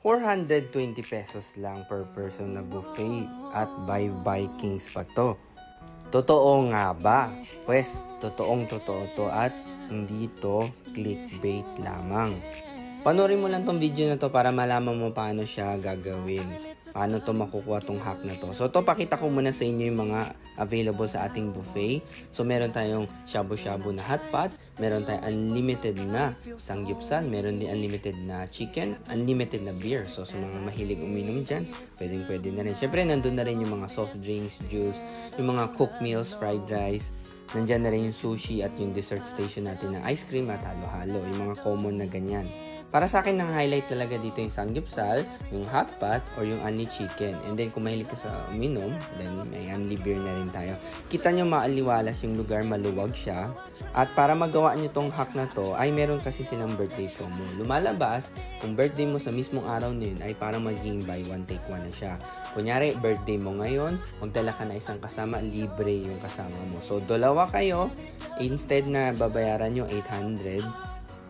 420 pesos lang per person na buffet at by Vikings pa to. Totoo nga ba? Pues, totoo to at hindi to clickbait lamang. Panoorin mo lang tong video na to para malaman mo paano siya gagawin. Paano to makukuha tong hack na to. So, pakita ko muna sa inyo yung mga available sa ating buffet. So, meron tayong shabu-shabu na hot pot. Meron tayong unlimited na sangyupsal. Meron din unlimited na chicken. Unlimited na beer. So, sa mga mahilig uminom dyan, pwede na rin. Siyempre, nandun na rin yung mga soft drinks, juice, yung mga cooked meals, fried rice. Nandyan na rin yung sushi at yung dessert station natin ng ice cream at halo-halo. Yung mga common na ganyan. Para sa akin, nang-highlight talaga dito yung sangyupsal, yung hot pot, or yung unli chicken. And then, kung mahilig ka sa uminom, then may unli beer na rin tayo. Kita nyo maaliwalas yung lugar, maluwag siya. At para magawa nyo tong hack na to, ay meron kasi silang birthday promo. Lumalabas, kung birthday mo sa mismong araw na yun, ay parang maging buy one take one na siya. Kunyari, birthday mo ngayon, magdala ka na isang kasama, libre yung kasama mo. So, dalawa kayo, instead na babayaran nyo 800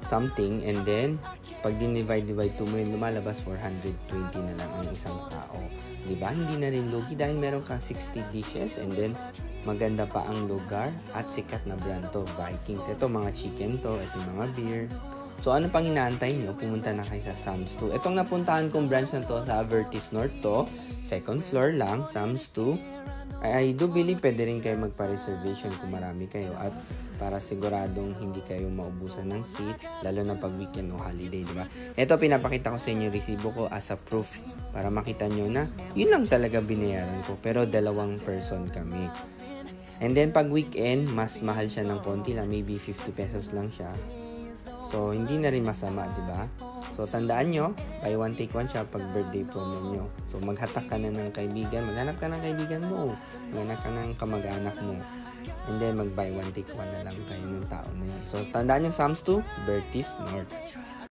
something, and then pag divide to mo yun, lumalabas 420 na lang ang isang tao. Diba? Hindi na rin lugi dahil meron kang 60 dishes, and then maganda pa ang lugar at sikat na brand to, Vikings. Ito mga chicken to, ito mga beer. So ano pang inaantay nyo? Pumunta na kayo sa Sam's 2. Itong napuntahan kong branch na to sa Vertis North to, second floor lang, Sam's 2. I do believe pwede rin kayo magpa-reservation kung marami kayo at para siguradong hindi kayo maubusan ng seat, lalo na pag weekend o holiday, diba? Ito, pinapakita ko sa inyo yung resibo ko as a proof para makita nyo na yun lang talaga binayaran ko, pero 2 person kami. And then pag weekend, mas mahal siya ng konti lang, maybe 50 pesos lang siya. So, hindi na rin masama, diba? So, tandaan nyo, buy one take one siya pag birthday promo nyo. So, maghatak ka na ng kaibigan, maghanap ka ng kaibigan mo, maghanap ka ng kamag-anak mo. And then, mag buy one take one na lang kayo ng tao na yun. So, tandaan nyo, Sam's 2, Vertis North.